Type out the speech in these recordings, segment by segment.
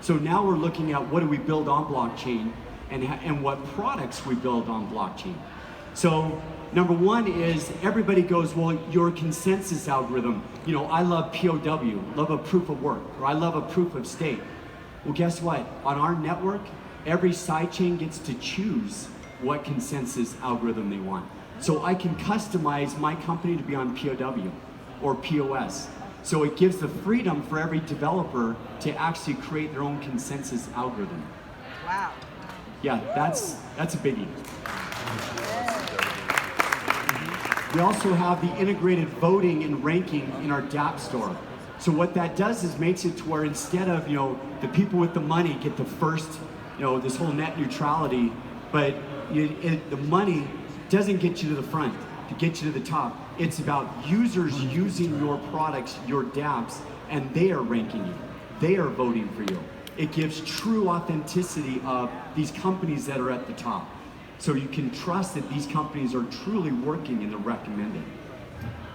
So now we're looking at what do we build on blockchain and what products we build on blockchain. So number one is everybody goes, well, your consensus algorithm, you know, I love POW, love a proof of work, or I love a proof of stake. Well, guess what? On our network, every sidechain gets to choose what consensus algorithm they want. So I can customize my company to be on POW or POS. So it gives the freedom for every developer to actually create their own consensus algorithm. Wow. Yeah, that's a biggie. We also have the integrated voting and ranking in our dApp store. So what that does is makes it to where instead of, you know, the people with the money get the first, you know, this whole net neutrality, but the money doesn't get you to the front, to get you to the top. It's about users using your products, your dApps, and they are ranking you. They are voting for you. It gives true authenticity of these companies that are at the top. So you can trust that these companies are truly working and they're recommended.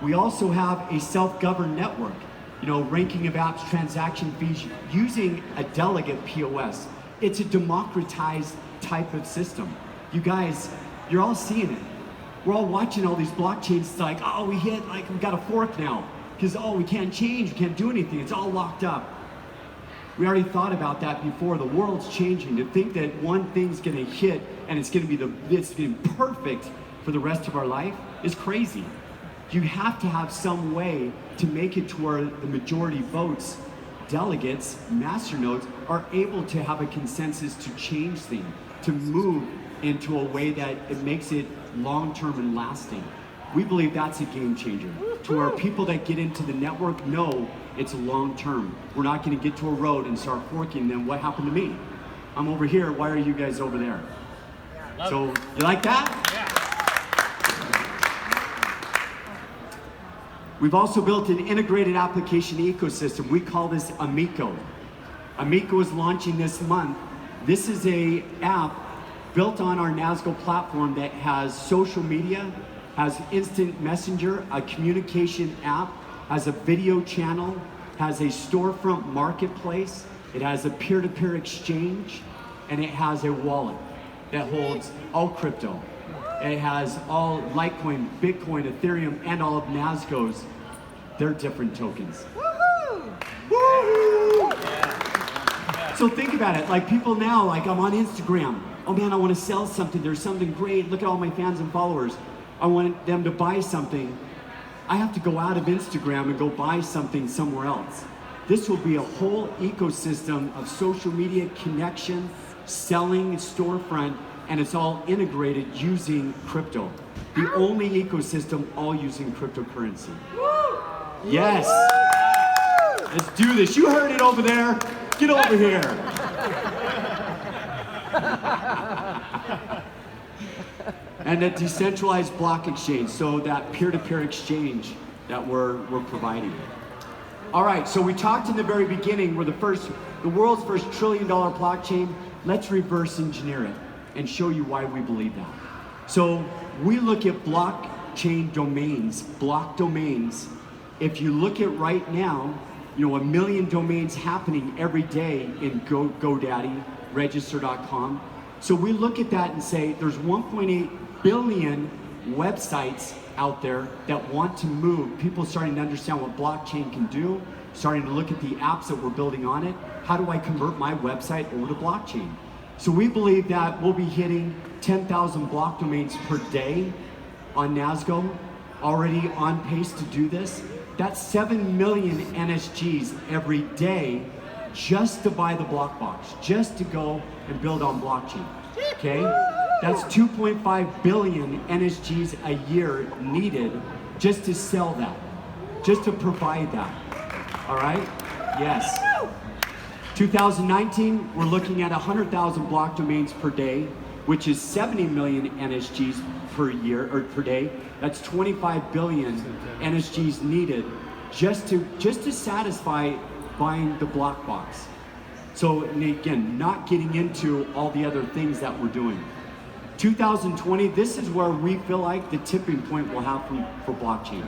We also have a self-governed network, you know, ranking of apps, transaction fees, using a delegate POS. It's a democratized type of system. You guys, you're all seeing it. We're all watching all these blockchains. It's like, oh, we got a fork now. Because, oh, we can't change, we can't do anything. It's all locked up. We already thought about that before. The world's changing. To think that one thing's gonna hit and it's gonna be perfect for the rest of our life is crazy. You have to have some way to make it to where the majority votes, delegates, masternodes, are able to have a consensus to change things, to move into a way that it makes it long-term and lasting. We believe that's a game changer. To where people that get into the network know it's long-term. We're not gonna get to a road and start forking, then what happened to me? I'm over here, why are you guys over there? So, you like that? We've also built an integrated application ecosystem. We call this Amico. Amico is launching this month. This is an app built on our NASGO platform that has social media, has instant messenger, a communication app, has a video channel, has a storefront marketplace, it has a peer-to-peer exchange, and it has a wallet that holds all crypto. It has all Litecoin, Bitcoin, Ethereum, and all of NASGO's, their different tokens. Woohoo! Woohoo! So think about it, like people now, like I'm on Instagram. Oh man, I want to sell something, there's something great, look at all my fans and followers. I want them to buy something. I have to go out of Instagram and go buy something somewhere else. This will be a whole ecosystem of social media connection, selling, storefront, and it's all integrated using crypto. The only ecosystem all using cryptocurrency. Yes! Let's do this. You heard it over there. Get over here. And a decentralized block exchange, so that peer-to-peer exchange that we're providing. All right, so we talked in the very beginning, we're the world's first $1 trillion blockchain. Let's reverse engineer it and show you why we believe that. So we look at blockchain domains, block domains. If you look at right now, you know, 1 million domains happening every day in GoDaddy, register.com. So we look at that and say there's 1.8 billion websites out there that want to move. People starting to understand what blockchain can do, starting to look at the apps that we're building on it. How do I convert my website over to blockchain? So we believe that we'll be hitting 10,000 block domains per day on NASGO, already on pace to do this. That's 7 million NSGs every day just to buy the block box, just to go and build on blockchain, okay? That's 2.5 billion NSGs a year needed just to sell that, just to provide that, all right? Yes. 2019, we're looking at 100,000 block domains per day, which is 70 million NSGs per year, or per day. That's 25 billion NSGs needed just to satisfy buying the block box. So again, not getting into all the other things that we're doing. 2020, this is where we feel like the tipping point will happen for blockchain.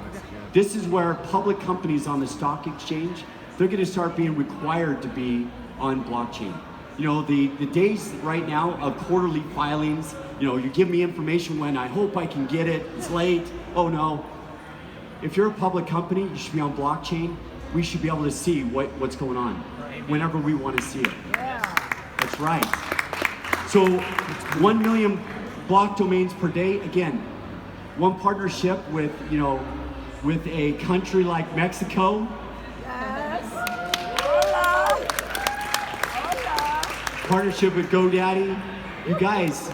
This is where public companies on the stock exchange, they're gonna start being required to be on blockchain. You know, the days right now of quarterly filings, you know, you give me information when I hope I can get it, it's late, oh no. If you're a public company, you should be on blockchain. We should be able to see what's going on whenever we want to see it. That's right. So 1 million block domains per day. Again, one partnership with, you know, with a country like Mexico. Yes. Hola. Hola. Partnership with GoDaddy. You guys,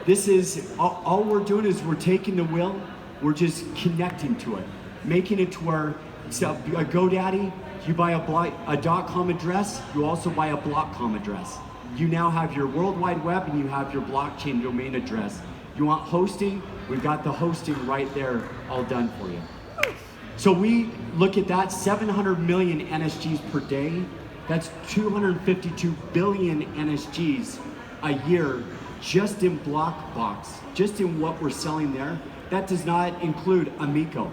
this is, all we're doing is we're taking the wheel, we're just connecting to it, making it to where, so a GoDaddy, you buy a .com address, you also buy a .com address. You now have your World Wide Web and you have your blockchain domain address. You want hosting? We've got the hosting right there, all done for you. So we look at that, 700 million NSGs per day. That's 252 billion NSGs a year just in BlockBox, just in what we're selling there. That does not include Amico.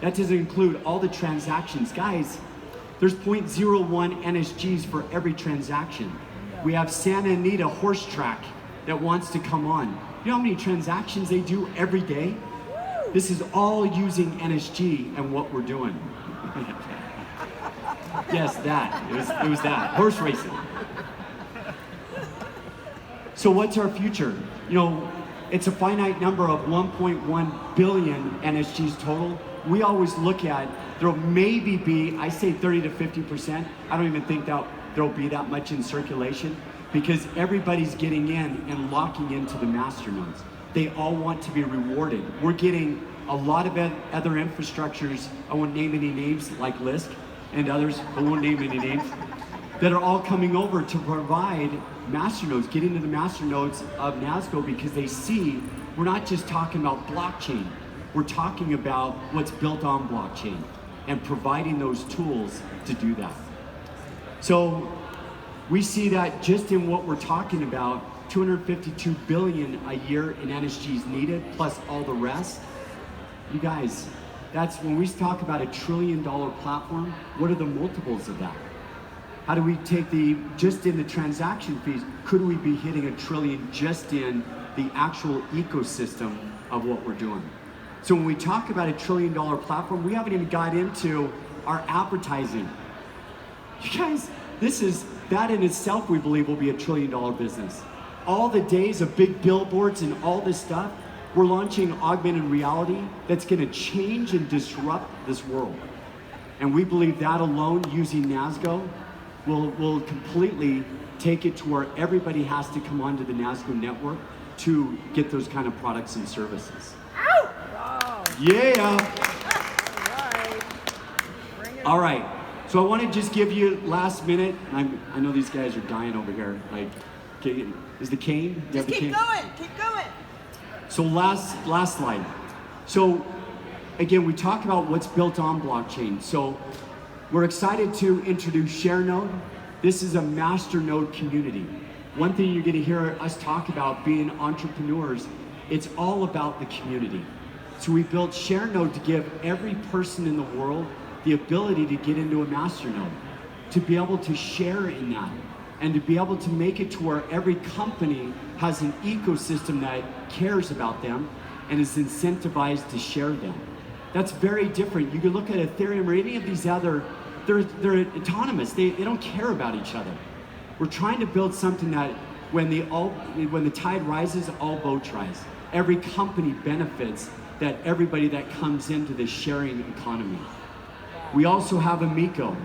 That doesn't include all the transactions. Guys, there's 0.01 NSGs for every transaction. We have Santa Anita horse track that wants to come on. You know how many transactions they do every day? This is all using NSG and what we're doing. Yes, that. It was that. Horse racing. So what's our future? You know, it's a finite number of 1.1 billion NSGs total. We always look at, there'll maybe be, I say 30 to 50%. I don't even think that there'll be that much in circulation because everybody's getting in and locking into the masternodes. They all want to be rewarded. We're getting a lot of other infrastructures, I won't name any names like Lisk and others, I won't name any names, that are all coming over to provide masternodes, get into the masternodes of NASGO because they see we're not just talking about blockchain, we're talking about what's built on blockchain and providing those tools to do that. So we see that just in what we're talking about, 252 billion a year in NSGs needed, plus all the rest. You guys, that's when we talk about $1 trillion platform, what are the multiples of that? How do we take just in the transaction fees, could we be hitting $1 trillion just in the actual ecosystem of what we're doing? So when we talk about $1 trillion platform, we haven't even got into our advertising. You guys, that in itself we believe will be $1 trillion business. All the days of big billboards and all this stuff, we're launching augmented reality that's gonna change and disrupt this world. And we believe that alone, using NASGO, will completely take it to where everybody has to come onto the NASGO network to get those kind of products and services. Ow! Wow. Yeah! All right. All right, so I want to just give you last minute. I know these guys are dying over here. Like, okay, is the cane? Just keep going, keep going. So last slide. So again, we talk about what's built on blockchain. So we're excited to introduce ShareNode. This is a master node community. One thing you're going to hear us talk about being entrepreneurs, it's all about the community. So we built ShareNode to give every person in the world the ability to get into a master node, to be able to share in that, and to be able to make it to where every company has an ecosystem that cares about them and is incentivized to share them. That's very different. You can look at Ethereum or any of these other, they're autonomous. They don't care about each other. We're trying to build something that when the tide rises, all boats rise. Every company benefits that everybody that comes into this sharing economy. We also have Amico.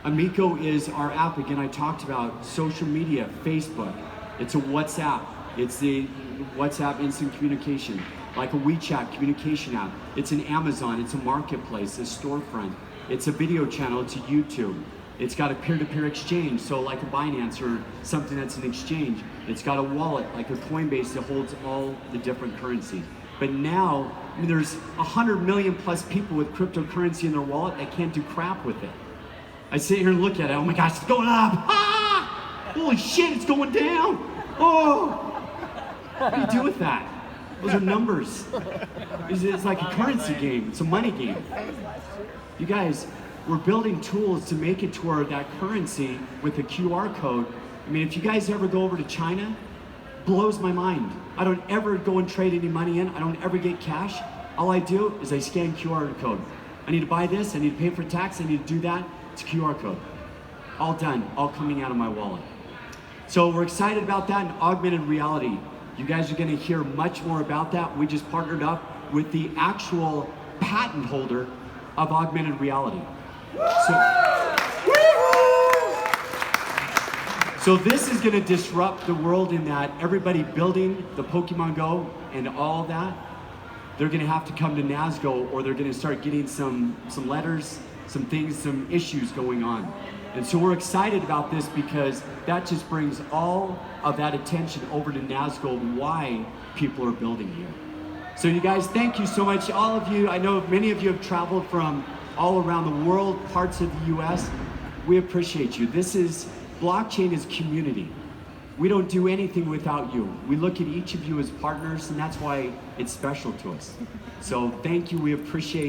Amico is our app. Again, I talked about social media, Facebook. It's a WhatsApp. It's the WhatsApp instant communication, like a WeChat communication app. It's an Amazon. It's a marketplace, a storefront. It's a video channel. It's a YouTube. It's got a peer-to-peer exchange, so like a Binance or something that's an exchange. It's got a wallet, like a Coinbase that holds all the different currencies. But now, I mean, there's 100 million plus people with cryptocurrency in their wallet that can't do crap with it. I sit here and look at it, oh my gosh, it's going up! Ah! Holy shit, it's going down! Oh! What do you do with that? Those are numbers. It's like a currency game, it's a money game. You guys, we're building tools to make it to where that currency with the QR code. I mean, if you guys ever go over to China, blows my mind. I don't ever go and trade any money in. I don't ever get cash. All I do is I scan QR code. I need to buy this, I need to pay for tax, I need to do that. It's a QR code. All done, all coming out of my wallet. So we're excited about that in augmented reality. You guys are gonna hear much more about that. We just partnered up with the actual patent holder of augmented reality. So this is gonna disrupt the world in that everybody building the Pokemon Go and all that, they're gonna have to come to NASGO or they're gonna start getting some letters, some things, some issues going on. And so we're excited about this because that just brings all of that attention over to NASGO, why people are building here. So you guys, thank you so much. All of you, I know many of you have traveled from all around the world, parts of the US. We appreciate you. Blockchain is community. We don't do anything without you. We look at each of you as partners, and that's why it's special to us. So thank you, we appreciate